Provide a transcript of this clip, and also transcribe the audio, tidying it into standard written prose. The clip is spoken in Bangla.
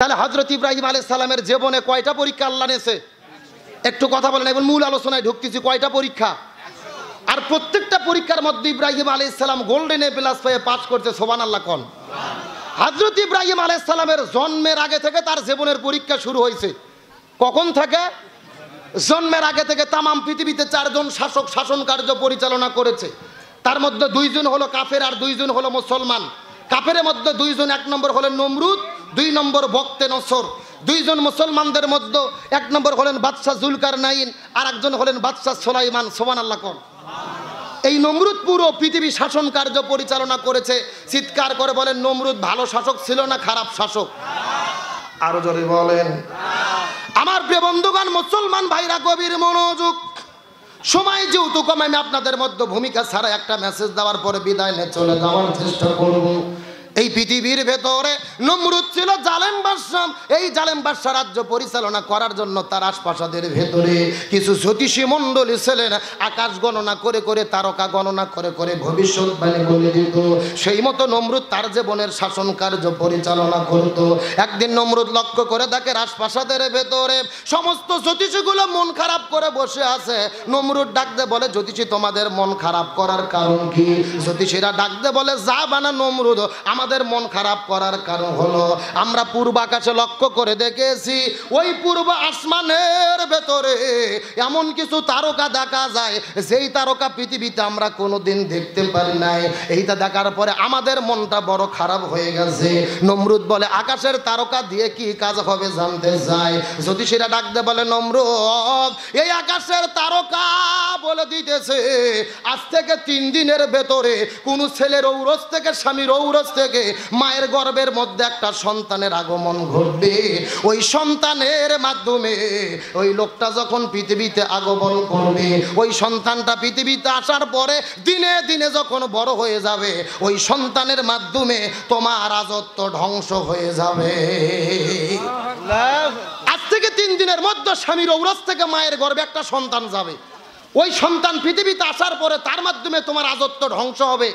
তাহলে হযরত ইব্রাহিম আলাইহিস সালামের জীবনে কয়টা পরীক্ষা আল্লাহ নিয়েছে? একটু কথা বলেন, এবং মূল আলোচনায় ঢুকতেছি। কয়টা পরীক্ষা? আর প্রত্যেকটা পরীক্ষার মধ্যে ইব্রাহিম আলাইহিস সালাম গোল্ডেন এ প্লাস পেয়ে পাস করতে সুবহানাল্লাহ কোন। হযরত ইব্রাহিম আলাইহিস সালামের জন্মের আগে থেকে তার জীবনের পরীক্ষা শুরু হয়েছে। কখন থেকে? জন্মের আগে থেকে। তামাম পৃথিবীতে 4 জন শাসক শাসন কার্য পরিচালনা করেছে। তার মধ্যে 2 জন হলো কাফের আর 2 জন হলো মুসলমান। কাফেরের মধ্যে 2 জন, 1 নম্বর হলেন নমরুদ, 2 নম্বর বক্তে নসর। 2 জন মুসলমানদের মধ্যে 1 নম্বর হলেন বাদশা জুলকারনাইন আর একজন হলেন বাদশা সুলাইমান। সুবহানাল্লাহ কোন। এই নমরুদ পুরো পৃথিবী শাসন কার্য পরিচালনা করেছে। চিৎকার করে বলেন, নমরুদ ভালো শাসক ছিল না খারাপ শাসক? আরো জোরে বলেন। আমার প্রিয় বন্ধুগণ, মুসলমান ভাইরা গভীর মনোযোগ। সময় যেহেতু কম, আমি আপনাদের মধ্যে ভূমিকা ছাড়া একটা মেসেজ দেওয়ার পরে বিদায় নিয়ে চলে যাওয়ার চেষ্টা করব। এই পৃথিবীর ভেতরে নমরুদ ছিল জালেম বাদশা। এই জালেম বাদশা রাজ্য পরিচালনা করার জন্য তার আশপাশাদের ভেতরে কিছু জ্যোতিষী মণ্ডলী ছিলেন। আকাশ গণনা করে করে, তারকা গণনা করে করে ভবিষ্যৎবাণী বলে দিত। সেই মতো নমরুদ তার জীবনের শাসন কার্য পরিচালনা করত। একদিন নমরুদ লক্ষ্য করে দেখে আশপাশাদের ভেতরে সমস্ত জ্যোতিষীগুলো মন খারাপ করে বসে আছে। নমরুদ ডাকতে বলে, জ্যোতিষী তোমাদের মন খারাপ করার কারণ কি? জ্যোতিষীরা ডাকতে বলে, যা বানা নমরুদ, আমাদের মন খারাপ করার কারণ হলো আমরা পূর্ব আকাশে লক্ষ্য করে দেখেছি, ওই পূর্ব আসমানের ভেতরে এমন কিছু তারকা দেখা যায় যেই তারকা পৃথিবীতে আমরা কোনোদিন দেখতে পারি নাই। এইটা দেখার পরে আমাদের মনটা বড় খারাপ হয়ে গেছে। নমরুদ বলে, আকাশের তারকা দিয়ে কি কাজ হবে জানতে চাই? জ্যোতিষীরা ডাকতে বলে, নমরুদ এই আকাশের তারকা বলে দিতেছে আজ থেকে 3 দিনের ভেতরে কোন ছেলের ঔরস থেকে, স্বামীর ঔরস থেকে মায়ের গর্ভের মধ্যে একটা সন্তানের আগমন ঘটবে। ওই সন্তানের মাধ্যমে ওই লোকটা যখন পৃথিবীতে আগমন করবে, ওই সন্তানটা পৃথিবীতে আসার পরে দিনে দিনে যখন বড় হয়ে যাবে, ওই সন্তানের মাধ্যমে তোমার রাজত্ব ধ্বংস হয়ে যাবে। আজ থেকে 3 দিনের মধ্যে স্বামীর ঔরস থেকে মায়ের গর্ভে একটা সন্তান যাবে। ওই সন্তান পৃথিবীতে আসার পরে তার মাধ্যমে তোমার রাজত্ব ধ্বংস হবে।